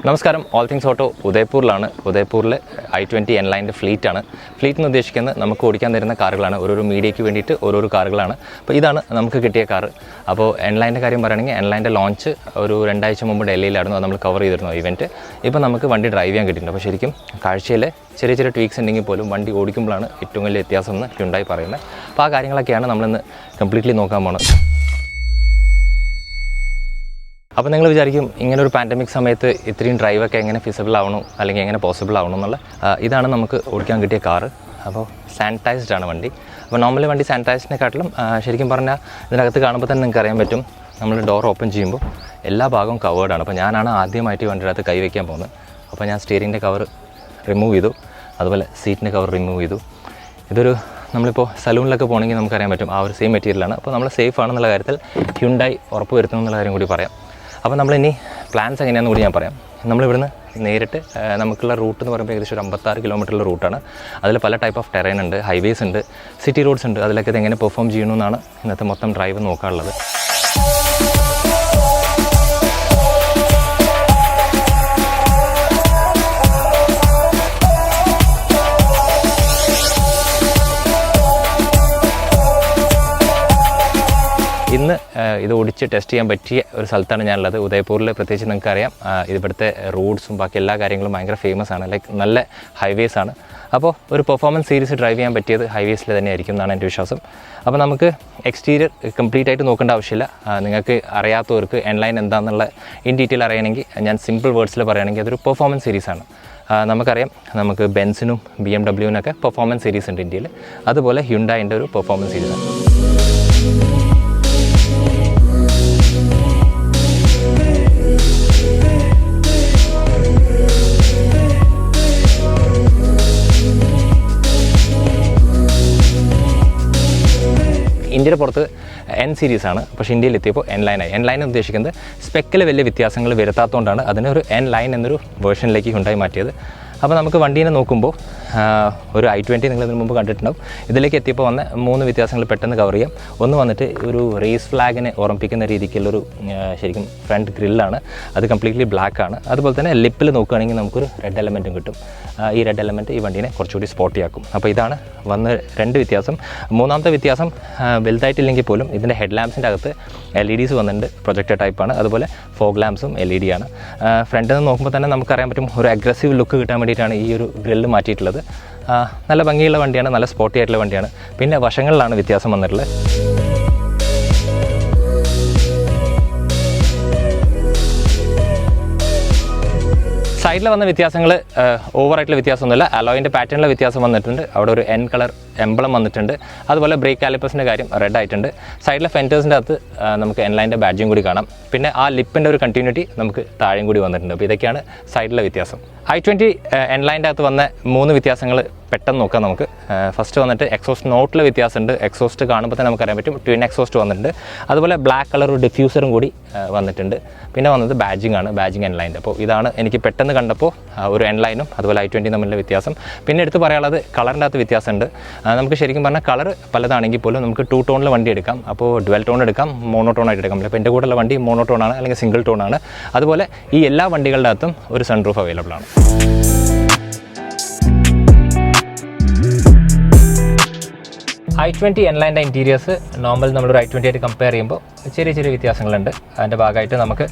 നമസ്കാരം, all things auto ഉദയ്പൂരിലാണ്. ഉദയ്പൂരിൽ i20 N ലൈൻ്റെ ഫ്ലീറ്റാണ്. ഫ്ലീറ്റ് ഉദ്ദേശിക്കുന്നത് നമുക്ക് ഓടിക്കാൻ തരുന്ന കാറുകളാണ്. ഓരോരോ മീഡിയയ്ക്ക് വേണ്ടിയിട്ട് ഓരോരോ കാറുകളാണ്. അപ്പോൾ ഇതാണ് നമുക്ക് കിട്ടിയ കാറ്. അപ്പോൾ N ലൈൻ്റെ കാര്യം പറയുകയാണെങ്കിൽ N ലൈൻ്റെ ലോഞ്ച് ഒരു 2 ആഴ്ച മുമ്പ് ഡൽഹിയിലായിരുന്നു. അത് നമ്മൾ കവർ ചെയ്തിരുന്നു ഇവൻറ്റ്. ഇപ്പോൾ നമുക്ക് വണ്ടി ഡ്രൈവ് ചെയ്യാൻ കിട്ടിയിട്ടുണ്ട്. അപ്പോൾ ശരിക്കും കാഴ്ചയിൽ ചെറിയ ചെറിയ ട്വീക്സ് ഉണ്ടെങ്കിൽ പോലും വണ്ടി ഓടിക്കുമ്പോഴാണ് ഏറ്റവും വലിയ വ്യത്യാസം എന്ന് Hyundai പറയുന്നത്. അപ്പോൾ ആ കാര്യങ്ങളൊക്കെയാണ് നമ്മളിന്ന് കംപ്ലീറ്റ്ലി നോക്കാൻ പോകുന്നത്. അപ്പോൾ നിങ്ങൾ വിചാരിക്കും ഇങ്ങനെ ഒരു പാൻഡമിക് സമയത്ത് ഇത്രയും ഡ്രൈവൊക്കെ എങ്ങനെ ഫിസിബിൾ ആവണം അല്ലെങ്കിൽ എങ്ങനെ പോസിബിൾ ആവണം എന്നുള്ള. ഇതാണ് നമുക്ക് ഓടിക്കാൻ കിട്ടിയ കാറ്. അപ്പോൾ സാനിറ്റൈസ്ഡ് ആണ് വണ്ടി. അപ്പോൾ നോർമലി വണ്ടി സാനിറ്റൈസ്ഡിനെക്കാട്ടിലും ശരിക്കും പറഞ്ഞാൽ ഇതിനകത്ത് കാണുമ്പോൾ തന്നെ നിങ്ങൾക്ക് അറിയാൻ പറ്റും, നമ്മൾ ഡോർ ഓപ്പൺ ചെയ്യുമ്പോൾ എല്ലാ ഭാഗവും കവേർഡാണ്. അപ്പോൾ ഞാനാണ് ആദ്യമായിട്ട് ഈ വണ്ടിയുടെ അകത്ത് കൈവയ്ക്കാൻ പോകുന്നത്. അപ്പോൾ ഞാൻ സ്റ്റിയറിങ്ങിൻ്റെ കവർ റിമൂവ് ചെയ്തു, അതുപോലെ സീറ്റിൻ്റെ കവർ റിമൂവ് ചെയ്തു. ഇതൊരു നമ്മളിപ്പോൾ സലൂണിലൊക്കെ പോകണമെങ്കിൽ നമുക്കറിയാൻ പറ്റും ആ ഒരു സെയിം മെറ്റീരിയലാണ്. അപ്പോൾ നമ്മൾ സേഫ് ആണെന്നുള്ള കാര്യത്തിൽ Hyundai ഉറപ്പ് വരുത്തുന്നു എന്നുള്ള കാര്യം കൂടി പറയാം. അപ്പോൾ നമ്മളിനി പ്ലാൻസ് എങ്ങനെയാണെന്ന് കൂടി ഞാൻ പറയാം. നമ്മളിവിടുന്ന് നേരിട്ട് നമുക്കുള്ള റൂട്ട് എന്ന് പറയുമ്പോൾ ഏകദേശം ഒരു 56 കിലോമീറ്ററുള്ള റൂട്ടാണ്. അതിൽ പല ടൈപ്പ് ഓഫ് ടെറൈൻ ഉണ്ട്, ഹൈവേസ് ഉണ്ട്, സിറ്റി റോഡ്സ് ഉണ്ട്. അതിലൊക്കെ ഇത് എങ്ങനെ പെർഫോം ചെയ്യണമെന്നാണ് ഇന്നത്തെ മൊത്തം ഡ്രൈവ് നോക്കാനുള്ളത്. ഇന്ന് ഇത് ഓടിച്ച് ടെസ്റ്റ് ചെയ്യാൻ പറ്റിയ ഒരു സ്ഥലത്താണ് ഞാനുള്ളത്. ഉദയ്പൂരിൽ പ്രത്യേകിച്ച് നിങ്ങൾക്കറിയാം, ഇവിടുത്തെ റോഡ്സും ബാക്കി എല്ലാ കാര്യങ്ങളും ഭയങ്കര ഫേമസ് ആണ്. ലൈക്ക് നല്ല ഹൈവേസ് ആണ്. അപ്പോൾ ഒരു പെർഫോമൻസ് സീരീസ് ഡ്രൈവ് ചെയ്യാൻ പറ്റിയത് ഹൈവേസിൽ തന്നെ ആയിരിക്കും എന്നാണ് എൻ്റെ വിശ്വാസം. അപ്പോൾ നമുക്ക് എക്സ്റ്റീരിയർ കംപ്ലീറ്റ് ആയിട്ട് നോക്കേണ്ട ആവശ്യമില്ല. നിങ്ങൾക്ക് അറിയാത്തവർക്ക് N ലൈൻ എന്താണെന്നുള്ള ഇൻ ഡീറ്റെയിൽ അറിയണമെങ്കിൽ ഞാൻ സിമ്പിൾ വേർഡ്സിൽ പറയുകയാണെങ്കിൽ അതൊരു പെർഫോമൻസ് സീരീസാണ്. നമുക്കറിയാം, നമുക്ക് ബെൻസിനും BMW-നൊക്കെ പെർഫോമൻസ് സീരീസ് ഉണ്ട് ഇന്ത്യയിൽ. അതുപോലെ Hyundaiൻ്റെ ഒരു പെർഫോമൻസ് സീരീസാണ്. ഇന്ത്യയുടെ പുറത്ത് N സീരീസാണ്, പക്ഷേ ഇന്ത്യയിൽ എത്തിയപ്പോൾ N ലൈനായി. N ലൈൻ ഉദ്ദേശിക്കുന്നത് സ്പെക്കിൽ വലിയ വ്യത്യാസങ്ങൾ വരുത്താത്തതുകൊണ്ടാണ് അതിനെ ഒരു N ലൈൻ എന്നൊരു വേർഷനിലേക്ക് Hyundai മാറ്റിയത്. അപ്പോൾ നമുക്ക് വണ്ടീനെ നോക്കുമ്പോൾ ഒരു i20 നിങ്ങൾ ഇതിന് മുമ്പ് കണ്ടിട്ടുണ്ടാവും. ഇതിലേക്ക് എത്തിയപ്പോൾ വന്ന 3 വ്യത്യാസങ്ങൾ പെട്ടെന്ന് കവർ ചെയ്യാം. ഒന്ന് വന്നിട്ട് ഒരു റേസ് ഫ്ലാഗിനെ ഓർമ്മിപ്പിക്കുന്ന രീതിക്കുള്ളൊരു ശരിക്കും ഫ്രണ്ട് ഗ്രില്ലാണ്. അത് കംപ്ലീറ്റ്ലി ബ്ലാക്ക് ആണ്. അതുപോലെ തന്നെ ലിപ്പിൽ നോക്കുകയാണെങ്കിൽ നമുക്കൊരു റെഡ് എലമെൻറ്റും കിട്ടും. ഈ റെഡ് എലമെൻറ്റ് ഈ വണ്ടീനെ കുറച്ചുകൂടി സ്പോട്ടിയാക്കും. അപ്പോൾ ഇതാണ് വന്ന് 2 വ്യത്യാസം. മൂന്നാമത്തെ വ്യത്യാസം വലുതായിട്ടില്ലെങ്കിൽ പോലും ഇതിൻ്റെ ഹെഡ് ലാമ്പ്സിൻ്റെ അകത്ത് LEDs വന്നിട്ടുണ്ട്. പ്രൊജക്ടർ ടൈപ്പാണ്. അതുപോലെ ഫോഗ് ലാമ്പ്സും LED ആണ്. ഫ്രണ്ടിൽ നിന്ന് നോക്കുമ്പോൾ തന്നെ നമുക്കറിയാൻ പറ്റും ഒരു അഗ്രസീവ് ലുക്ക് കിട്ടാൻ വേണ്ടിയിട്ടാണ് ഈ ഒരു ഗ്രില്ല് മാറ്റിയിട്ടുള്ളത്. നല്ല ഭംഗിയുള്ള വണ്ടിയാണ്, നല്ല സ്പോർട്ടി ആയിട്ടുള്ള വണ്ടിയാണ്. പിന്നെ വശങ്ങളിലാണ് വ്യത്യാസം വന്നിട്ടുള്ളത്. സൈഡിൽ വന്ന വ്യത്യാസങ്ങൾ ഓവറായിട്ടുള്ള വ്യത്യാസമൊന്നുമില്ല. അലോയിൻ്റെ പാറ്റേണിലെ വ്യത്യാസം വന്നിട്ടുണ്ട്. അവിടെ ഒരു N കളർ എംബ്ലം വന്നിട്ടുണ്ട്. അതുപോലെ ബ്രേക്ക് കാലിപ്പേഴ്സിൻ്റെ കാര്യം റെഡ് ആയിട്ടുണ്ട്. സൈഡിലെ ഫെൻറ്റേഴ്സിൻ്റെ അകത്ത് നമുക്ക് N ലൈൻ്റെ ബാഡ്ജും കൂടി കാണാം. പിന്നെ ആ ലിപ്പിൻ്റെ ഒരു കണ്ടിന്യൂറ്റി നമുക്ക് താഴെയും കൂടി വന്നിട്ടുണ്ട്. അപ്പോൾ ഇതൊക്കെയാണ് സൈഡിലെ വ്യത്യാസം. i20 N ലൈൻ്റെ അകത്ത് വന്ന 3 വ്യത്യാസങ്ങൾ പെട്ടെന്ന് നോക്കാം നമുക്ക്. ഫസ്റ്റ് വന്നിട്ട് എക്സോസ്റ്റ് നോട്ടിലെ വ്യത്യാസമുണ്ട്. എക്സോസ്റ്റ് കാണുമ്പോൾ തന്നെ നമുക്കറിയാൻ പറ്റും ട്വിൻ എക്സോസ്റ്റ് വന്നിട്ടുണ്ട്. അതുപോലെ ബ്ലാക്ക് കളർ ഒരു ഡിഫ്യൂസറും കൂടി വന്നിട്ടുണ്ട്. പിന്നെ വന്നത് ബാഡ്ജിങ് ആണ്, ബാഡ്ജിങ് N ലൈൻ്റെ. അപ്പോൾ ഇതാണ് എനിക്ക് പെട്ടെന്ന് കണ്ടപ്പോൾ ഒരു N ലൈനും അതുപോലെ i20 തമ്മിലുള്ള വ്യത്യാസം. പിന്നെ എടുത്ത് പറയാനുള്ളത് കളറിൻ്റെ അകത്ത് വ്യത്യാസമുണ്ട്. നമുക്ക് ശരിക്കും പറഞ്ഞാൽ കളർ പലതാണെങ്കിൽ പോലും നമുക്ക് 2 ടോണിൽ വണ്ടി എടുക്കാം. അപ്പോൾ ഡുവൽ ടോൺ എടുക്കാം, മോണോട്ടോൺ ആയിട്ട് എടുക്കാം. അപ്പോൾ എൻ്റെ കൂടെയുള്ള വണ്ടി മോണോട്ടോൺ ആണ് അല്ലെങ്കിൽ സിംഗിൾ ടോൺ ആണ്. അതുപോലെ ഈ എല്ലാ വണ്ടികളുടെ അകത്തും ഒരു സൺറൂഫ് അവൈലബിൾ ആണ്. i20 N ലൈൻ്റെ ഇൻറ്റീരിയേഴ്സ് നോർമൽ നമ്മളൊരു i20 ആയിട്ട് കമ്പയർ ചെയ്യുമ്പോൾ ചെറിയ ചെറിയ വ്യത്യാസങ്ങളുണ്ട്. അതിൻ്റെ ഭാഗമായിട്ട് നമുക്ക്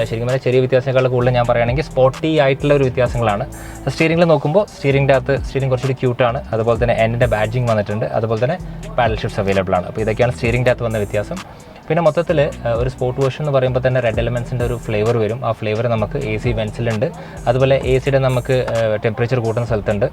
ശരിക്കും പറഞ്ഞാൽ ചെറിയ വ്യത്യാസങ്ങൾ കൂടുതൽ ഞാൻ പറയുകയാണെങ്കിൽ സ്പോർട്ടി ആയിട്ടുള്ള ഒരു വ്യത്യാസങ്ങളാണ്. സ്റ്റിയറിംഗിൽ നോക്കുമ്പോൾ സ്റ്റിയറിംഗിൻ്റെ അകത്ത് സ്റ്റിയറിംഗ് കുറച്ചുകൂടി ക്യൂട്ടാണ്. അതുപോലെ തന്നെ Nൻ്റെ ബാഡ്ജിങ് വന്നിട്ടുണ്ട്. അതുപോലെ തന്നെ പാഡൽ ഷിഫ്റ്റ്സ് അവൈലബിൾ ആണ്. അപ്പോൾ ഇതൊക്കെയാണ് സ്റ്റിയറിംഗിൻ്റെ അകത്ത് വന്ന വ്യത്യാസം. പിന്നെ മൊത്തത്തിൽ ഒരു സ്പോർട്ട് വേർഷൻ എന്ന് പറയുമ്പോൾ തന്നെ റെഡ് എലമെൻസിൻ്റെ ഒരു ഫ്ലേവർ വരും. ആ ഫ്ലേവർ നമുക്ക് AC വെൻസിലുണ്ട്. അതുപോലെ AC നമുക്ക് ടെമ്പറേച്ചർ കൂട്ടുന്ന സ്ഥലത്തുണ്ട്.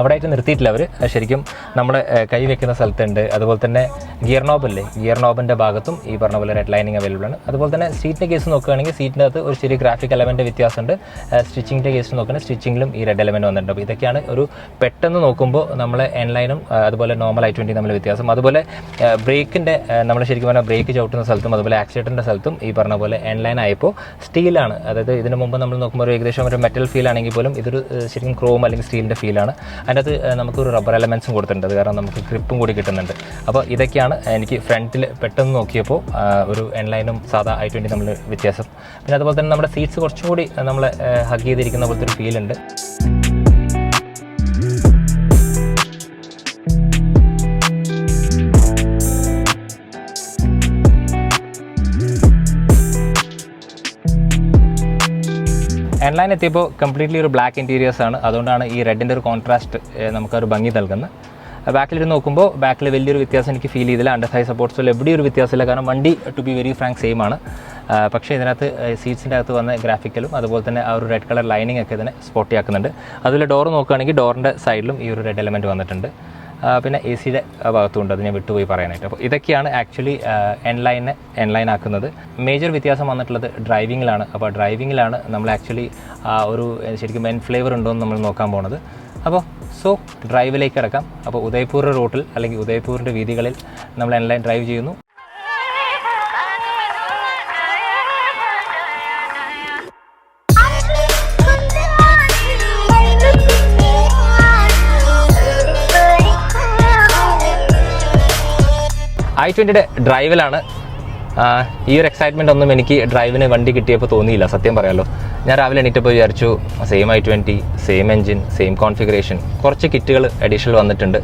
അവിടെ ആയിട്ട് നിർത്തിയിട്ടില്ല അവർ, ശരിക്കും നമ്മൾ കൈ വെക്കുന്ന സ്ഥലത്തുണ്ട്. അതുപോലെ തന്നെ ഗിയർ നോബല്ലേ, ഗിയർ നോബിൻ്റെ ഭാഗത്തും ഈ പറഞ്ഞ പോലെ റെഡ് ലൈനിങ് അവൈലബിൾ ആണ്. അതുപോലെ തന്നെ സീറ്റിൻ്റെ കേസ് നോക്കുകയാണെങ്കിൽ സീറ്റിൻ്റെ അകത്ത് ഒരു ചെറിയ ഗ്രാഫിക് എലമെൻറ്റ് വ്യത്യാസമുണ്ട്. സ്റ്റിച്ചിങ്ങിൻ്റെ കേസ് നോക്കുകയാണെങ്കിൽ സ്റ്റിച്ചിങ്ങിലും ഈ റെഡ് എലമെൻറ്റ് വന്നിട്ടുണ്ട്. അപ്പോൾ ഇതൊക്കെയാണ് ഒരു പെട്ടെന്ന് നോക്കുമ്പോൾ നമ്മൾ N ലൈനും അതുപോലെ നോർമൽ i20 തമ്മിൽ വ്യത്യാസം. അതുപോലെ ബ്രേക്കിൻ്റെ നമ്മൾ ശരിക്കും പറഞ്ഞാൽ ബ്രേക്ക് ചവിട്ടുന്ന സ്ഥലത്തും അതുപോലെ ആക്സിലേറ്ററിൻ്റെ സ്ഥലത്തും ഈ പറഞ്ഞ പോലെ N ലൈൻ ആയപ്പോൾ സ്റ്റീലാണ്. അതായത് ഇതിന് മുമ്പ് നമ്മൾ നോക്കുമ്പോൾ ഒരു ഏകദേശം ഒരു മെറ്റൽ ഫീൽ ആണെങ്കിൽ പോലും ഇതൊരു ശരിക്കും ക്രോം അല്ലെങ്കിൽ സ്റ്റീലിൻ്റെ ഫീലാണ്. അതിനകത്ത് നമുക്കൊരു റബ്ബർ എലമെൻസും കൊടുത്തിട്ടുണ്ട്, അത് കാരണം നമുക്ക് ഗ്രിപ്പും കൂടി കിട്ടുന്നുണ്ട്. അപ്പോൾ ഇതൊക്കെയാണ് എനിക്ക് ഫ്രണ്ടിൽ പെട്ടെന്ന് നോക്കിയപ്പോൾ ഒരു N-ലൈനും സാധാ i20 നമ്മൾ വ്യത്യാസം. പിന്നെ അതുപോലെ തന്നെ നമ്മുടെ സീറ്റ്സ് കുറച്ചും കൂടി നമ്മളെ ഹഗ് ചെയ്തിരിക്കുന്ന പോലത്തെ ഒരു ഫീൽ ഉണ്ട്. N-ലൈൻ എത്തിയപ്പോൾ കംപ്ലീറ്റ്ലി ഒരു ബ്ലാക്ക് ഇൻറ്റീരിയേഴ്സ് ആണ്, അതുകൊണ്ടാണ് ഈ റെഡിൻ്റെ ഒരു കോൺട്രാസ്റ്റ് നമുക്കൊരു ഭംഗി നൽകുന്നത്. ബാക്കിലിരുന്ന് നോക്കുമ്പോൾ ബാക്കിൽ വലിയൊരു വ്യത്യാസം എനിക്ക് ഫീൽ ചെയ്തില്ല. അണ്ടർ സൈഡ് സപ്പോർട്ട്സിൽ എവിടെയും ഒരു വ്യത്യാസമില്ല, കാരണം വണ്ടി to be very frank same ആണ്. പക്ഷേ ഇതിനകത്ത് സീറ്റ്സിൻ്റെ അകത്ത് വന്ന ഗ്രാഫിക്കലും അതുപോലെ തന്നെ ആ ഒരു റെഡ് കളർ ലൈനിങ് ഒക്കെ ഇതിനെ സ്പോട്ടി ആക്കുന്നുണ്ട്. അതുപോലെ ഡോർ നോക്കുകയാണെങ്കിൽ ഡോറിൻ്റെ സൈഡിലും ഈ ഒരു റെഡ് എലമെൻറ്റ് വന്നിട്ടുണ്ട്. പിന്നെ എ സിയുടെ ഭാഗത്തുണ്ട്, അത് ഞാൻ വിട്ടുപോയി പറയാനായിട്ട്. അപ്പോൾ ഇതൊക്കെയാണ് ആക്ച്വലി N-ലൈൻ ആക്കുന്നത്. മേജർ വ്യത്യാസം വന്നിട്ടുള്ളത് ഡ്രൈവിങ്ങിലാണ്. അപ്പോൾ ഡ്രൈവിങ്ങിലാണ് നമ്മൾ ആക്ച്വലി ഒരു ശരിക്കും മെൻ ഫ്ലേവർ ഉണ്ടോ എന്ന് നമ്മൾ നോക്കാൻ പോണത്. അപ്പോൾ ഡ്രൈവിലേക്ക് കിടക്കാം. അപ്പോൾ ഉദയ്പൂർ റൂട്ടിൽ അല്ലെങ്കിൽ ഉദയ്പൂരിൻ്റെ വീതികളിൽ നമ്മൾ N-ലൈൻ ഡ്രൈവ് ചെയ്യുന്നു. i20യുടെ ഡ്രൈവിലാണ്. ഈ ഒരു എക്സൈറ്റ്മെൻ്റ് ഒന്നും എനിക്ക് ഡ്രൈവിന് വണ്ടി കിട്ടിയപ്പോൾ തോന്നിയില്ല, സത്യം പറയാമല്ലോ. ഞാൻ രാവിലെ എണീറ്റപ്പോൾ വിചാരിച്ചു same i20, same engine, same configuration, കുറച്ച് കിറ്റുകൾ അഡീഷണൽ വന്നിട്ടുണ്ട്,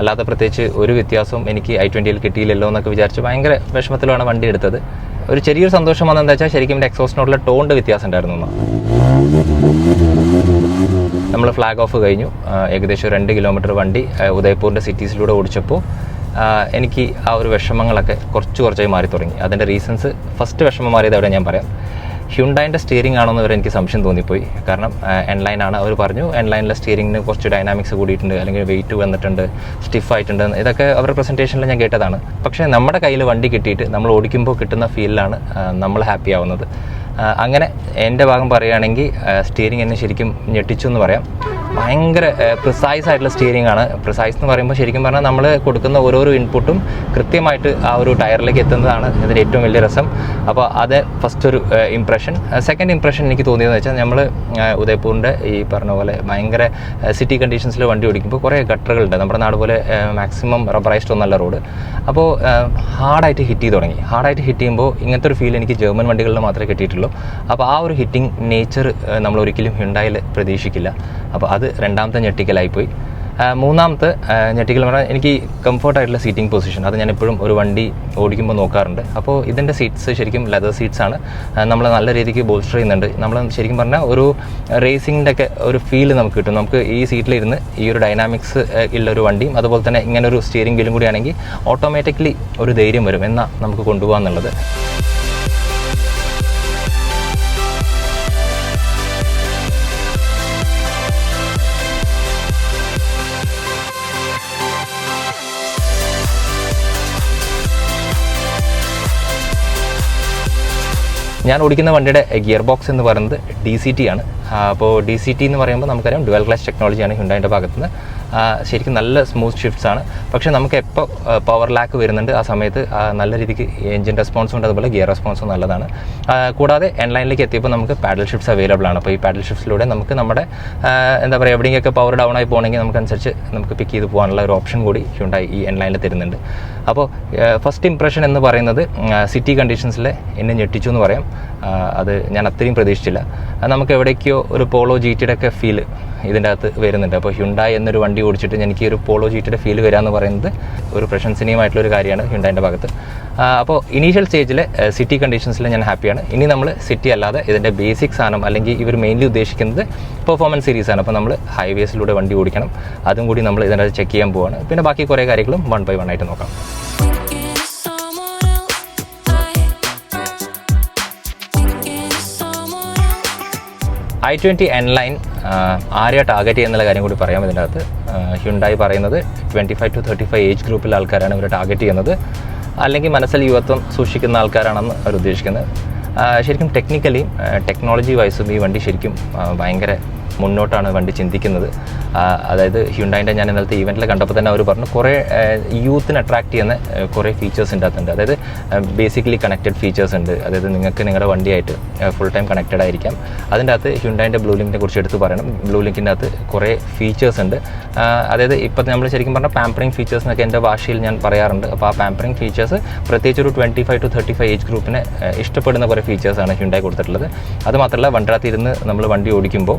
അല്ലാതെ പ്രത്യേകിച്ച് ഒരു വ്യത്യാസവും എനിക്ക് i20യിൽ കിട്ടിയില്ലല്ലോ എന്നൊക്കെ വിചാരിച്ചു ഭയങ്കര വിഷമത്തിലാണ് വണ്ടി എടുത്തത്. ഒരു ചെറിയൊരു സന്തോഷം വന്നതെന്താ വെച്ചാൽ ശരിക്കും എൻ്റെ എക്സോസ്റ്റിനോടുള്ള ടോണിൻ്റെ വ്യത്യാസം ഉണ്ടായിരുന്നു. നമ്മൾ ഫ്ലാഗ് ഓഫ് കഴിഞ്ഞു. ഏകദേശം 2 കിലോമീറ്റർ വണ്ടി ഉദയ്പൂരിൻ്റെ സിറ്റീസിലൂടെ ഓടിച്ചപ്പോൾ എനിക്ക് ആ ഒരു വിഷമങ്ങളൊക്കെ കുറച്ചായി മാറി തുടങ്ങി. അതിൻ്റെ റീസൺസ്, ഫസ്റ്റ് വിഷമം മാറിയത് അവിടെ ഞാൻ പറയാം. ഹ്യുണ്ടായിൻ്റെ സ്റ്റിയറിംഗ് ആണെന്ന് വരെ എനിക്ക് സംശയം തോന്നിപ്പോയി. കാരണം N-ലൈൻ ആണ്, അവർ പറഞ്ഞു N-ലൈനിലെ സ്റ്റിയറിംഗിന് കുറച്ച് ഡൈനാമിക്സ് കൂടിയിട്ടുണ്ട്, അല്ലെങ്കിൽ വെയിറ്റ് വന്നിട്ടുണ്ട്, സ്റ്റിഫ് ആയിട്ടുണ്ട്, ഇതൊക്കെ അവരുടെ പ്രസൻറ്റേഷനിൽ ഞാൻ കേട്ടതാണ്. പക്ഷേ നമ്മുടെ കയ്യിൽ വണ്ടി കിട്ടിയിട്ട് നമ്മൾ ഓടിക്കുമ്പോൾ കിട്ടുന്ന ഫീലിലാണ് നമ്മൾ ഹാപ്പി ആവുന്നത്. അങ്ങനെ എൻ്റെ ഭാഗം പറയുകയാണെങ്കിൽ സ്റ്റിയറിംഗ് എന്നെ ശരിക്കും ഞെട്ടിച്ചു എന്ന് പറയാം. ഭയങ്കര പ്രിസൈസ് ആയിട്ടുള്ള സ്റ്റിയറിംഗ് ആണ്. പ്രിസൈസ് എന്ന് പറയുമ്പോൾ ശരിക്കും പറഞ്ഞാൽ നമ്മൾ കൊടുക്കുന്ന ഓരോരോ ഇൻപുട്ടും കൃത്യമായിട്ട് ആ ഒരു ടയറിലേക്ക് എത്തുന്നതാണ് ഇതിൻ്റെ ഏറ്റവും വലിയ രസം. അപ്പോൾ അത് ഫസ്റ്റ് ഒരു ഇംപ്രഷൻ. സെക്കൻഡ് ഇംപ്രഷൻ എനിക്ക് തോന്നിയതെന്ന് വെച്ചാൽ നമ്മൾ ഉദയ്പൂരിൻ്റെ ഈ പറഞ്ഞ പോലെ ഭയങ്കര സിറ്റി കണ്ടീഷൻസിൽ വണ്ടി ഓടിക്കുമ്പോൾ കുറേ ഗട്ടറുകളുണ്ട്. നമ്മുടെ നാട് പോലെ മാക്സിമം റബ്ബറൈസ്ഡ് ഒന്നല്ല റോഡ്. അപ്പോൾ ഹാർഡായിട്ട് ഹിറ്റ് ചെയ്ത് തുടങ്ങി. ഹാർഡായിട്ട് ഹിറ്റ് ചെയ്യുമ്പോൾ ഇങ്ങനത്തെ ഒരു ഫീൽ എനിക്ക് ജർമ്മൻ വണ്ടികളിൽ മാത്രമേ കിട്ടിയിട്ടുള്ളൂ. അപ്പോൾ ആ ഒരു ഹിറ്റിംഗ് നേച്ചർ നമ്മൾ ഒരിക്കലും ഹ്യുണ്ടായിൽ പ്രതീക്ഷിക്കില്ല. അപ്പോൾ അത് രണ്ടാമത്തെ ഞെട്ടിക്കലായിപ്പോയി. മൂന്നാമത്തെ ഞെട്ടിക്കൽ പറഞ്ഞാൽ എനിക്ക് കംഫർട്ടായിട്ടുള്ള സീറ്റിംഗ് പൊസിഷൻ, അത് ഞാൻ എപ്പോഴും ഒരു വണ്ടി ഓടിക്കുമ്പോൾ നോക്കാറുണ്ട്. അപ്പോൾ ഇതിൻ്റെ സീറ്റ്സ് ശരിക്കും ലെതർ സീറ്റ്സ് ആണ്. നമ്മൾ നല്ല രീതിക്ക് ബോൾസ്റ്റർ ചെയ്യുന്നുണ്ട്. നമ്മൾ ശരിക്കും പറഞ്ഞാൽ ഒരു റേസിങ്ങിൻ്റെ ഒക്കെ ഒരു ഫീൽ നമുക്ക് കിട്ടും. നമുക്ക് ഈ സീറ്റിലിരുന്ന് ഈ ഒരു ഡൈനാമിക്സ് ഉള്ളൊരു വണ്ടിയും അതുപോലെ തന്നെ ഇങ്ങനെ ഒരു സ്റ്റിയറിംഗ് വീലും കൂടിയാണെങ്കിൽ ഓട്ടോമാറ്റിക്കലി ഒരു ധൈര്യം വരും എന്നാൽ നമുക്ക് കൊണ്ടുപോകാമെന്നുള്ളത്. ഞാൻ ഓടിക്കുന്ന വണ്ടിയുടെ ഗിയർ ബോക്സ് എന്ന് പറയുന്നത് DCT ആണ്. അപ്പോൾ DCT എന്ന് പറയുമ്പോൾ നമുക്കറിയാം ഡുവൽ ക്ലച്ച് ടെക്നോളജിയാണ് ഹ്യുണ്ടായിൻ്റെ ഭാഗത്തുനിന്ന്. ശരിക്കും നല്ല സ്മൂത്ത് ഷിഫ്റ്റ്സ് ആണ്. പക്ഷേ നമുക്ക് എപ്പോൾ പവർ ലാക്ക് വരുന്നുണ്ട് ആ സമയത്ത് നല്ല രീതിക്ക് എഞ്ചിൻ റെസ്പോൺസും ഉണ്ട്, അതുപോലെ ഗിയർ റെസ്പോൺസും നല്ലതാണ്. കൂടാതെ N-ലൈനിലേക്ക് എത്തിയപ്പോൾ നമുക്ക് പാഡൽ ഷിഫ്റ്റ്സ് അവൈലബിൾ ആണ്. അപ്പോൾ ഈ പാഡൽ ഷിഫ്റ്റ്സിലൂടെ നമുക്ക് നമ്മുടെ എന്താ പറയുക എവിടെയെങ്കിലൊക്കെ പവർ ഡൗൺ ആയി പോകണമെങ്കിൽ നമുക്കനുസരിച്ച് നമുക്ക് പിക്ക് ചെയ്ത് പോകാനുള്ള ഒരു ഓപ്ഷൻ കൂടി ഹ്യുണ്ടായി ഈ N-ലൈനിൽ തരുന്നുണ്ട്. അപ്പോൾ ഫസ്റ്റ് ഇംപ്രഷൻ എന്ന് പറയുന്നത് സിറ്റി കണ്ടീഷൻസിൽ എന്നെ ഞെട്ടിച്ചു എന്ന് പറയാം. അത് ഞാൻ അത്രയും പ്രതീക്ഷിച്ചില്ല. നമുക്ക് എവിടേക്കോ ഒരു പോളോ GTയുടെ ഒക്കെ ഫീൽ ഇതിൻ്റെ അകത്ത് വരുന്നുണ്ട്. അപ്പോൾ ഹ്യുണ്ടായി എന്നൊരു വണ്ടി ഓടിച്ചിട്ട് എനിക്ക് ഒരു പോളോ GTയുടെ ഫീൽ വരിക എന്ന് പറയുന്നത് ഒരു പ്രശംസനീയമായിട്ടുള്ളൊരു കാര്യമാണ് ഹ്യുണ്ടായിൻ്റെ ഭാഗത്ത്. അപ്പോൾ ഇനീഷ്യൽ സ്റ്റേജിൽ സിറ്റി കണ്ടീഷൻസിൽ ഞാൻ ഹാപ്പിയാണ്. ഇനി നമ്മൾ സിറ്റി അല്ലാതെ ഇതിൻ്റെ ബേസിക് സാധനം അല്ലെങ്കിൽ ഇവർ മെയിൻലി ഉദ്ദേശിക്കുന്നത് പെർഫോമൻസ് സീരീസാണ്. അപ്പോൾ നമ്മൾ ഹൈവേസിലൂടെ വണ്ടി ഓടിക്കണം, അതും കൂടി നമ്മൾ ഇതിനകത്ത് ചെക്ക് ചെയ്യാൻ പോവാണ്. പിന്നെ ബാക്കി കുറേ കാര്യങ്ങളും 1 by 1 ആയിട്ട് നോക്കാം. i20 N-ലൈൻ ആരെയാണ് ടാർഗറ്റ് ചെയ്യുന്നുള്ള കാര്യം കൂടി പറയാം ഇതിൻ്റെ അകത്ത്. ഹ്യുണ്ടായി പറയുന്നത് 25 to 35 ഏജ് ഗ്രൂപ്പിലെ ആൾക്കാരാണ് ഇവർ ടാർഗറ്റ് ചെയ്യുന്നത്, അല്ലെങ്കിൽ മനസ്സിൽ യുവത്വം സൂക്ഷിക്കുന്ന ആൾക്കാരാണെന്ന് അവർ ഉദ്ദേശിക്കുന്നത്. ശരിക്കും ടെക്നിക്കലിയും ടെക്നോളജി വൈസും ഈ വണ്ടി ശരിക്കും ഭയങ്കര മുന്നോട്ടാണ് വണ്ടി ചിന്തിക്കുന്നത്. അതായത് ഹ്യുണ്ടായിൻ്റെ ഞാൻ ഇന്നലത്തെ ഈവൻറ്റിൽ കണ്ടപ്പോൾ തന്നെ അവർ പറഞ്ഞു കുറേ യൂത്തിനെ അട്രാക്ട് ചെയ്യുന്ന കുറേ ഫീച്ചേഴ്സ് ഇതിനകത്തുണ്ട്. അതായത് ബേസിക്കലി കണക്റ്റഡ് ഫീച്ചേഴ്സ് ഉണ്ട്. അതായത് നിങ്ങൾക്ക് നിങ്ങളുടെ വണ്ടിയായിട്ട് ഫുൾ ടൈം കണക്റ്റഡ് ആയിരിക്കാം. അതിൻ്റെ അകത്ത് ഹ്യുണ്ടായിൻ്റെ ബ്ലൂ ലിങ്കിനെ കുറിച്ച് എടുത്ത് പറയണം. ബ്ലൂ ലിങ്കിൻ്റെ അകത്ത് കുറേ ഫീച്ചേഴ്സ് ഉണ്ട്. അതായത് ഇപ്പോൾ നമ്മൾ ശരിക്കും പറഞ്ഞാൽ പാമ്പറിങ് ഫീച്ചേഴ്സ് എന്നൊക്കെ എൻ്റെ ഭാഷയിൽ ഞാൻ പറയാറുണ്ട്. അപ്പോൾ ആ പാമ്പറിങ് ഫീച്ചേഴ്സ് പ്രത്യേകിച്ച് ഒരു 25 to 35 ഏജ് ഗ്രൂപ്പിനെ ഇഷ്ടപ്പെടുന്ന കുറേ ഫീച്ചേഴ്സാണ് ഹ്യുണ്ടായി കൊടുത്തിട്ടുള്ളത്. അതുമാത്രമല്ല വണ്ടിനകത്ത് ഇരുന്ന് നമ്മൾ വണ്ടി ഓടിക്കുമ്പോൾ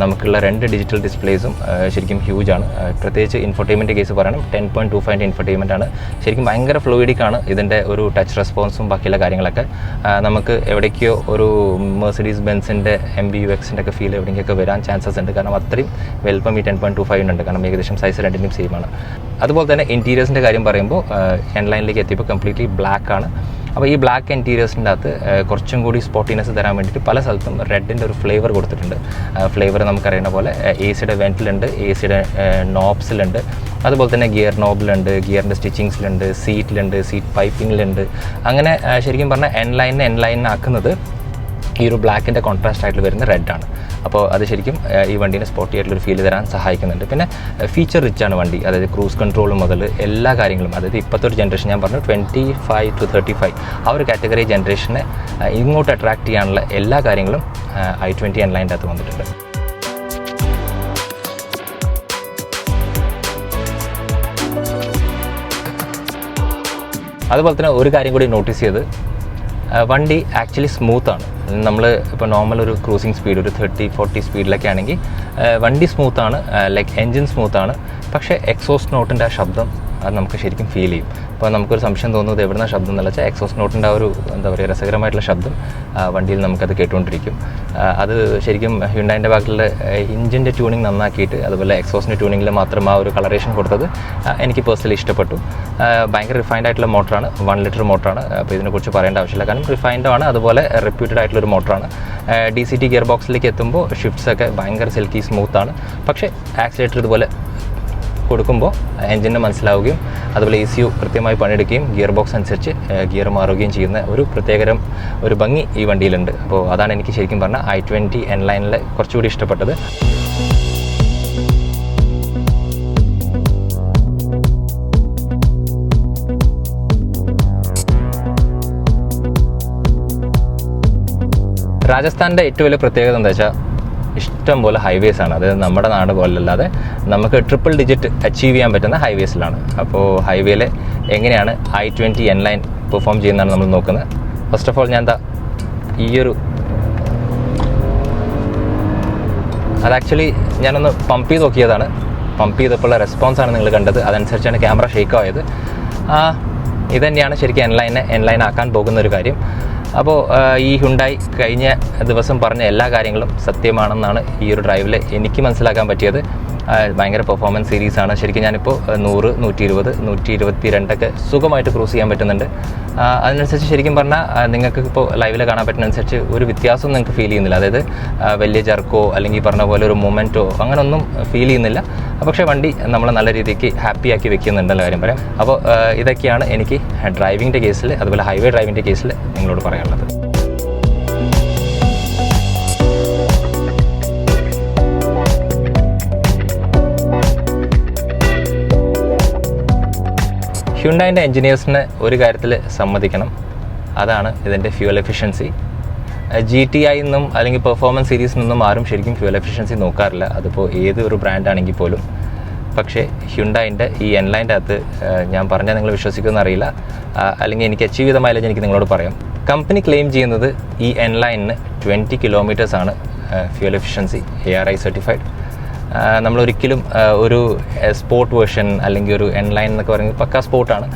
നമുക്കുള്ള 2 ഡിജിറ്റൽ ഡിസ്പ്ലേസും ശരിക്കും ഹ്യൂജ് ആണ്. പ്രത്യേകിച്ച് ഇൻഫോർടൈൻമെൻറ്റ് കേസ് പറയണം, 10.25 ഇൻഫോർടൈൻമെൻ്റ് ആണ്. ശരിക്കും ഭയങ്കര ഫ്ലൂയിഡിക് ആണ് ഇതിൻ്റെ ഒരു ടച്ച് റെസ്പോൺസും ബാക്കിയുള്ള കാര്യങ്ങളൊക്കെ. നമുക്ക് എവിടേക്കോ ഒരു മെഴ്സിഡീസ് ബെൻസിൻ്റെ MBUX-ൻ്റെ ഒക്കെ ഫീൽ എവിടേക്കൊക്കെ വരാൻ ചാൻസസ് ഉണ്ട്. കാരണം അത്രയും വലുപ്പം ഈ 10.25 ഉണ്ട്. കാരണം ഏകദേശം സൈസ് രണ്ടിൻ്റെയും സെയിം ആണ്. അതുപോലെ തന്നെ ഇൻറ്റീരിയേഴ്സിൻ്റെ കാര്യം പറയുമ്പോൾ എൻലൈനിലേക്ക് എത്തിയപ്പോൾ കംപ്ലീറ്റ്ലി ബ്ലാക്ക് ആണ്. അപ്പോൾ ഈ ബ്ലാക്ക് ഇൻറ്റീരിയേഴ്സിൻ്റെ അകത്ത് കുറച്ചും കൂടി സ്പോട്ടിനെസ് തരാൻ വേണ്ടിയിട്ട് പല സ്ഥലത്തും റെഡിൻ്റെ ഒരു ഫ്ലേവർ കൊടുത്തിട്ടുണ്ട്. ഫ്ലേവർ നമുക്കറിയുന്ന പോലെ AC-യുടെ വെൻറ്റിലുണ്ട്, AC-യുടെ നോബ്സിലുണ്ട്, അതുപോലെ തന്നെ ഗിയർ നോബിലുണ്ട്, ഗിയറിൻ്റെ സ്റ്റിച്ചിങ്സിലുണ്ട്, സീറ്റിലുണ്ട്, സീറ്റ് പൈപ്പിങ്ങിലുണ്ട്. അങ്ങനെ ശരിക്കും പറഞ്ഞാൽ എൻലൈനാക്കുന്നത് ഈ ഒരു ബ്ലാക്കിൻ്റെ കോൺട്രാസ്റ്റ് ആയിട്ട് വരുന്ന റെഡാണ്. അപ്പോൾ അത് ശരിക്കും ഈ വണ്ടീനെ സ്പോർട്ടി ആയിട്ടുള്ളൊരു ഫീൽ തരാൻ സഹായിക്കുന്നുണ്ട്. പിന്നെ ഫീച്ചർ റിച്ച് ആണ് വണ്ടി. അതായത് ക്രൂസ് കൺട്രോൾ മുതൽ എല്ലാ കാര്യങ്ങളും, അതായത് ഇപ്പോഴത്തെ ഒരു ജനറേഷൻ ഞാൻ പറഞ്ഞു 25 to 35 ആ ഒരു കാറ്റഗറി ജനറേഷനെ ഇങ്ങോട്ട് അട്രാക്ട് ചെയ്യാനുള്ള എല്ലാ കാര്യങ്ങളും i20 എൻലൈൻ്റെ അകത്ത് വന്നിട്ടുണ്ട്. അതുപോലെ തന്നെ ഒരു കാര്യം കൂടി നോട്ടീസ് ചെയ്ത്, വണ്ടി ആക്ച്വലി സ്മൂത്താണ്. നമ്മൾ ഇപ്പോൾ നോർമൽ ഒരു ക്രൂസിങ് സ്പീഡ് ഒരു 30-40 സ്പീഡിലൊക്കെ ആണെങ്കിൽ വണ്ടി സ്മൂത്താണ്, ലൈക്ക് എൻജിൻ സ്മൂത്താണ്. പക്ഷേ എക്സോസ്റ്റ് നോട്ടിൻ്റെ ആ ശബ്ദം അത് നമുക്ക് ശരിക്കും ഫീൽ ചെയ്യും. അപ്പോൾ നമുക്കൊരു സംശയം തോന്നുന്നത് എവിടുന്ന ശബ്ദം എന്ന് വെച്ചാൽ എക്സോസ്റ്റ് നോട്ടിൻ്റെ ആ ഒരു എന്താ പറയുക രസകരമായിട്ടുള്ള ശബ്ദം വണ്ടിയിൽ നമുക്കത് കേട്ടുകൊണ്ടിരിക്കും. അത് ശരിക്കും ഹ്യുണ്ടായിൻ്റെ ഭാഗത്തുള്ള ഇഞ്ചിൻ്റെ ട്യൂണിങ് നന്നാക്കിയിട്ട് അതുപോലെ എക്സോസ്റ്റിൻ്റെ ട്യൂണിങ്ങിൽ മാത്രം ആ ഒരു കളറേഷൻ കൊടുത്തത് എനിക്ക് പേഴ്സണലി ഇഷ്ടപ്പെട്ടു. ഭയങ്കര റിഫൈൻഡ് ആയിട്ടുള്ള മോട്ടറാണ്, 1 ലിറ്റർ മോട്ടറാണ്. അപ്പോൾ ഇതിനെക്കുറിച്ച് പറയേണ്ട ആവശ്യമില്ല, കാരണം റിഫൈൻഡും ആണ്, അതുപോലെ റെപ്യൂട്ടഡ് ആയിട്ടുള്ളൊരു മോട്ടറാണ്. DCT ഗിയർ ബോക്സിലേക്ക് എത്തുമ്പോൾ ഷിഫ്റ്റ്സൊക്കെ ഭയങ്കര സിൽക്കി സ്മൂത്താണ്. പക്ഷേ ആക്സിലേറ്റർ ഇതുപോലെ കൊടുക്കുമ്പോൾ എൻജിന് മനസ്സിലാവുകയും അതുപോലെ ECU കൃത്യമായി പണിയെടുക്കുകയും ഗിയർ ബോക്സ് അനുസരിച്ച് ഗിയർ മാറുകയും ചെയ്യുന്ന ഒരു പ്രത്യേകതരം ഒരു ഭംഗി ഈ വണ്ടിയിലുണ്ട്. അപ്പോൾ അതാണ് എനിക്ക് ശരിക്കും പറഞ്ഞാൽ i20 എൻലൈനിൽ കുറച്ചുകൂടി ഇഷ്ടപ്പെട്ടത്. രാജസ്ഥാൻ്റെ ഏറ്റവും വലിയ പ്രത്യേകത എന്താ വെച്ചാൽ ഇഷ്ടം പോലെ ഹൈവേസ് ആണ്. അതായത് നമ്മുടെ നാട് പോലല്ലാതെ നമുക്ക് ട്രിപ്പിൾ ഡിജിറ്റ് അച്ചീവ് ചെയ്യാൻ പറ്റുന്ന ഹൈവേസിലാണ്. അപ്പോൾ ഹൈവേയിൽ എങ്ങനെയാണ് i20 എൻലൈൻ പെർഫോം ചെയ്യുന്നതാണ് നമ്മൾ നോക്കുന്നത്. ഫസ്റ്റ് ഓഫ് ഓൾ ഞാൻ ഈയൊരു അത് ആക്ച്വലി ഞാനൊന്ന് പമ്പ് ചെയ്ത് നോക്കിയതാണ്. പമ്പ് ചെയ്തപ്പോഴുള്ള റെസ്പോൺസാണ് നിങ്ങൾ കണ്ടത്. അതനുസരിച്ചാണ് ക്യാമറ ഷേക്ക് ആയത്. ഇതുതന്നെയാണ് ശരിക്കും എൻലൈൻ ആക്കാൻ പോകുന്ന ഒരു കാര്യം. അപ്പോൾ ഈ ഹ്യുണ്ടായി കഴിഞ്ഞ ദിവസം പറഞ്ഞ എല്ലാ കാര്യങ്ങളും സത്യമാണെന്നാണ് ഈ ഒരു ഡ്രൈവിൽ എനിക്ക് മനസ്സിലാക്കാൻ പറ്റിയത്. ഭയങ്കര പെർഫോമൻസ് സീരീസാണ്. ശരിക്കും ഞാനിപ്പോൾ 100, 120, 122 സുഖമായിട്ട് ക്രൂസ് ചെയ്യാൻ പറ്റുന്നുണ്ട്. അതിനനുസരിച്ച് ശരിക്കും പറഞ്ഞാൽ നിങ്ങൾക്ക് ഇപ്പോൾ ലൈവിൽ കാണാൻ പറ്റുന്നതനുസരിച്ച് ഒരു വ്യത്യാസം നിങ്ങൾക്ക് ഫീൽ ചെയ്യുന്നില്ല. അതായത് വലിയ ജർക്കോ അല്ലെങ്കിൽ പറഞ്ഞ പോലെ ഒരു മൊമെൻറ്റോ അങ്ങനെയൊന്നും ഫീൽ ചെയ്യുന്നില്ല. പക്ഷേ വണ്ടി നമ്മളെ നല്ല രീതിക്ക് ഹാപ്പിയാക്കി വെക്കുന്നുണ്ടെന്ന കാര്യം പറയാം. അപ്പോൾ ഇതൊക്കെയാണ് എനിക്ക് ഡ്രൈവിങ്ങിൻ്റെ കേസിൽ, അതുപോലെ ഹൈവേ ഡ്രൈവിങ്ങിൻ്റെ കേസിൽ നിങ്ങളോട് പറയാനുള്ളത്. ഹ്യുണ്ടായിൻ്റെ എൻജിനീയേഴ്സിനെ ഒരു കാര്യത്തിൽ സമ്മതിക്കണം, അതാണ് ഇതിൻ്റെ ഫ്യൂവൽ എഫിഷ്യൻസി. GTI നിന്നും അല്ലെങ്കിൽ പെർഫോമൻസ് സീരീസിൽ നിന്നും ആരും ശരിക്കും ഫ്യൂവൽ എഫിഷ്യൻസി നോക്കാറില്ല, അതിപ്പോൾ ഏത് ഒരു ബ്രാൻഡാണെങ്കിൽ പോലും. പക്ഷേ ഹ്യുണ്ടായിൻ്റെ ഈ എൻലൈൻ്റെ അകത്ത് ഞാൻ പറഞ്ഞാൽ നിങ്ങൾ വിശ്വസിക്കുമെന്ന് അറിയില്ല, അല്ലെങ്കിൽ എനിക്ക് അച്ചീവ് ചെയ്ത മൈലേജ് എനിക്ക് നിങ്ങളോട് പറയാം. കമ്പനി ക്ലെയിം ചെയ്യുന്നത് ഈ എൻലൈനിന് 20 കിലോമീറ്റേഴ്സാണ് ഫ്യൂവൽ എഫിഷ്യൻസി, ARI സർട്ടിഫൈഡ്. നമ്മളൊരിക്കലും ഒരു സ്പോർട്ട് വേർഷൻ അല്ലെങ്കിൽ ഒരു എൻലൈൻ എന്നൊക്കെ പറയുന്നത് പക്കാ സ്പോർട്ടാണ്,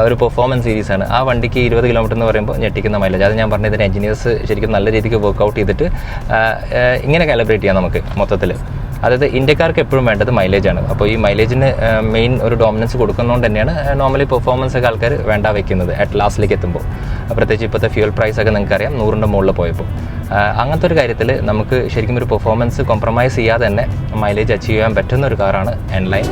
ഒരു പെർഫോമൻസ് സീരീസാണ്. ആ വണ്ടിക്ക് 20 കിലോമീറ്റർ എന്ന് പറയുമ്പോൾ ഞെട്ടിക്കുന്ന മൈലേജ്. അത് ഞാൻ പറഞ്ഞതിന് എഞ്ചിനീയേഴ്സ് ശരിക്കും നല്ല രീതിക്ക് വർക്കൗട്ട് ചെയ്തിട്ട് ഇങ്ങനെ കാലിബ്രേറ്റ് ചെയ്യാം നമുക്ക് മൊത്തത്തിൽ. അതായത് ഇന്ത്യക്കാർക്ക് എപ്പോഴും വേണ്ടത് മൈലേജാണ്. അപ്പോൾ ഈ മൈലേജിന് മെയിൻ ഒരു ഡോമിനൻസ് കൊടുക്കുന്നതുകൊണ്ട് തന്നെയാണ് നോർമലി പെർഫോമൻസ് ഒക്കെ ആൾക്കാർ വേണ്ട വയ്ക്കുന്നത് അറ്റ് ലാസ്റ്റിലേക്ക് എത്തുമ്പോൾ. പ്രത്യേകിച്ച് ഇപ്പോഴത്തെ ഫ്യൂൽ പ്രൈസൊക്കെ നിങ്ങൾക്കറിയാം 100ൻ്റെ മുകളിൽ പോയപ്പോൾ. അങ്ങനത്തെ ഒരു കാര്യത്തിൽ നമുക്ക് ശരിക്കും ഒരു പെർഫോമൻസ് കോംപ്രമൈസ് ചെയ്യാതെ തന്നെ മൈലേജ് അച്ചീവ് ചെയ്യാൻ പറ്റുന്ന ഒരു കാറാണ് എൻലൈൻ.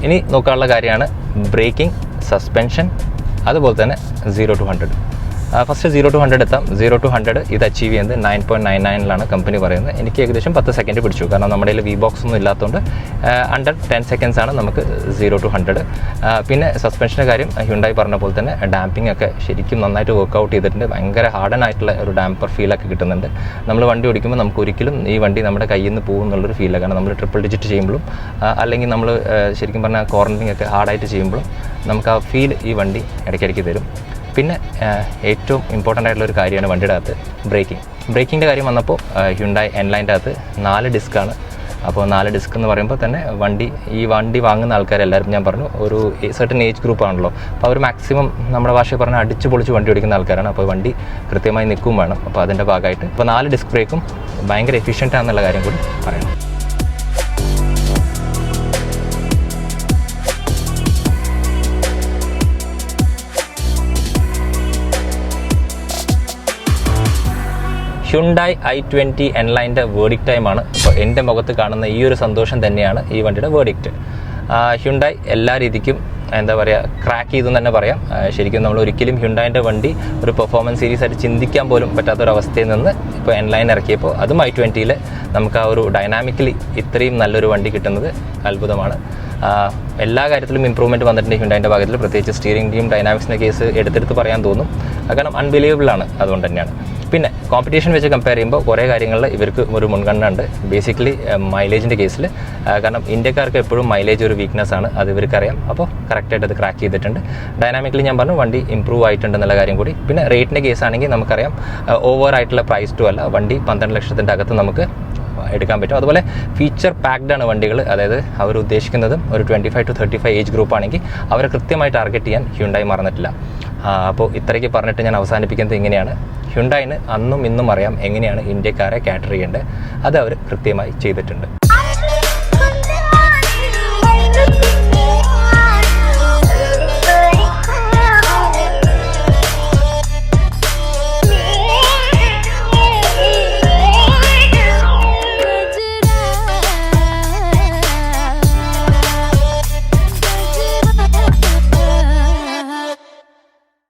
ഇനി നോക്കാനുള്ള കാര്യമാണ് ബ്രേക്കിംഗ്, സസ്പെൻഷൻ, അതുപോലെ തന്നെ 0 to 100. ഫസ്റ്റ് 0 to 100 എത്താം. 0 to 100 ഇത് അച്ചീവ് ചെയ്യുന്നത് 9.99 കമ്പനി പറയുന്നത്. എനിക്ക് ഏകദേശം 10 സെക്കൻഡ് പിടിച്ചു. കാരണം നമ്മുടെ കയ്യിൽ വി ബോക്സ് ഒന്നും ഇല്ലാത്തതുകൊണ്ട് അണ്ടർ 10 സെക്കൻഡ്സ് ആണ് നമുക്ക് 0 to 100. പിന്നെ സസ്പെൻഷൻ്റെ കാര്യം ഹ്യുണ്ടായി പറഞ്ഞ പോലെ തന്നെ ഡാമ്പിംഗ് ഒക്കെ ശരിക്കും നന്നായിട്ട് വർക്കൗട്ട് ചെയ്തിട്ടുണ്ട്. ഭയങ്കര ഹാർഡൻ ആയിട്ടുള്ള ഒരു ഡാമ്പർ ഫീലൊക്കെ കിട്ടുന്നുണ്ട്. നമ്മൾ വണ്ടി ഓടിക്കുമ്പോൾ നമുക്ക് ഒരിക്കലും ഈ വണ്ടി നമ്മുടെ കയ്യിൽ നിന്ന് പോകും എന്നുള്ളൊരു ഫീലാണ്. കാരണം നമ്മൾ ട്രിപ്പിൾ ഡിജിറ്റ് ചെയ്യുമ്പോഴും അല്ലെങ്കിൽ നമ്മൾ ശരിക്കും പറഞ്ഞാൽ കോർണറിങ് ഒക്കെ ഹാർഡായിട്ട് ചെയ്യുമ്പോഴും നമുക്ക് ആ ഫീൽ ഈ വണ്ടി ഇടയ്ക്കിടയ്ക്ക് തരും. പിന്നെ ഏറ്റവും ഇമ്പോർട്ടൻ്റ് ആയിട്ടുള്ളൊരു കാര്യമാണ് വണ്ടിയുടെ അകത്ത് ബ്രേക്കിങ്ങിൻ്റെ കാര്യം വന്നപ്പോൾ ഹ്യുണ്ടായി N ലൈൻ്റെ അകത്ത് 4 ഡിസ്ക്കാണ്. അപ്പോൾ 4 ഡിസ്ക് എന്ന് പറയുമ്പോൾ തന്നെ ഈ വണ്ടി വാങ്ങുന്ന ആൾക്കാരെല്ലാവരും ഞാൻ പറഞ്ഞു ഒരു സർട്ടൻ ഏജ് ഗ്രൂപ്പ് ആണല്ലോ. അപ്പോൾ അവർ മാക്സിമം നമ്മുടെ ഭാഷയിൽ പറഞ്ഞാൽ അടിച്ച് പൊളിച്ച് വണ്ടി ഓടിക്കുന്ന ആൾക്കാരാണ്. അപ്പോൾ വണ്ടി കൃത്യമായി നിൽക്കും വേണം. അപ്പോൾ അതിൻ്റെ ഭാഗമായിട്ട് ഇപ്പോൾ 4 ഡിസ്ക് ബ്രേക്കും ഭയങ്കര എഫിഷ്യൻ്റ് ആണെന്നുള്ള കാര്യം കൂടി പറയണം. ഹ്യുണ്ടായി i20 N ലൈൻ്റെ വേർഡിക്റ്റ് ടൈമാണ്. അപ്പോൾ എൻ്റെ മുഖത്ത് കാണുന്ന ഈ ഒരു സന്തോഷം തന്നെയാണ് ഈ വണ്ടിയുടെ വേർഡിക്റ്റ്. ഹ്യുണ്ടായി എല്ലാ രീതിക്കും എന്താ പറയുക ക്രാക്ക് ചെയ്തെന്ന് തന്നെ പറയാം. ശരിക്കും നമ്മൾ ഒരിക്കലും ഹ്യുണ്ടായിൻ്റെ വണ്ടി ഒരു പെർഫോമൻസ് സീരീസ് ആയിട്ട് ചിന്തിക്കാൻ പോലും പറ്റാത്തൊരവസ്ഥയിൽ നിന്ന് ഇപ്പോൾ N ലൈൻ ഇറക്കിയപ്പോൾ അതും i20യിൽ നമുക്ക് ആ ഒരു ഡൈനാമിക്കലി ഇത്രയും നല്ലൊരു വണ്ടി കിട്ടുന്നത് അത്ഭുതമാണ്. എല്ലാ കാര്യത്തിലും ഇമ്പ്രൂവ്മെൻറ്റ് വന്നിട്ടുണ്ട് ഹ്യുണ്ടായിൻ്റെ ഭാഗത്തിൽ. പ്രത്യേകിച്ച് സ്റ്റിയറിംഗിൻ്റെയും ഡൈനാമിക്സിൻ്റെ കേസ് എടുത്തെടുത്ത് പറയാൻ തോന്നും. കാരണം അൺബിലീവബിൾ ആണ്. അതുകൊണ്ട് തന്നെയാണ്. പിന്നെ കോമ്പറ്റീഷൻ വെച്ച് കമ്പയർ ചെയ്യുമ്പോൾ കുറേ കാര്യങ്ങളിൽ ഇവർക്ക് ഒരു മുൻഗണന ഉണ്ട്. ബേസിക്കലി മൈലേജിൻ്റെ കേസിൽ. കാരണം ഇന്ത്യക്കാർക്ക് എപ്പോഴും മൈലേജ് ഒരു വീക്ക്നെസ് ആണ്. അത് ഇവർക്കറിയാം. അപ്പോൾ കറക്റ്റായിട്ട് അത് ക്രാക്ക് ചെയ്തിട്ടുണ്ട്. ഡൈനാമിക്കലി ഞാൻ പറഞ്ഞു വണ്ടി ഇമ്പ്രൂവ് ആയിട്ടുണ്ടെന്നുള്ള കാര്യം കൂടി. പിന്നെ റേറ്റിൻ്റെ കേസാണെങ്കിൽ നമുക്കറിയാം ഓവർ ആയിട്ടുള്ള പ്രൈസ് ടു അല്ല. വണ്ടി 12 ലക്ഷത്തിൻ്റെ അകത്ത് നമുക്ക് എടുക്കാൻ പറ്റും. അതുപോലെ ഫീച്ചർ പാക്ഡ് ആണ് വണ്ടികൾ. അതായത് അവർ ഉദ്ദേശിക്കുന്നതും ഒരു 25 to 35 ഏജ് ഗ്രൂപ്പ് ആണെങ്കിൽ അവരെ കൃത്യമായി ടാർഗറ്റ് ചെയ്യാൻ ഹ്യുണ്ടായി മറന്നിട്ടില്ല. അപ്പോൾ ഇത്രയ്ക്ക് പറഞ്ഞിട്ട് ഞാൻ അവസാനിപ്പിക്കുന്നത് ഇങ്ങനെയാണ്. ഹ്യുണ്ടായിന് അന്നും ഇന്നും അറിയാം എങ്ങനെയാണ് ഇന്ത്യക്കാരെ കാറ്റർ ചെയ്യേണ്ടത്. അത് അവർ കൃത്യമായി ചെയ്തിട്ടുണ്ട്.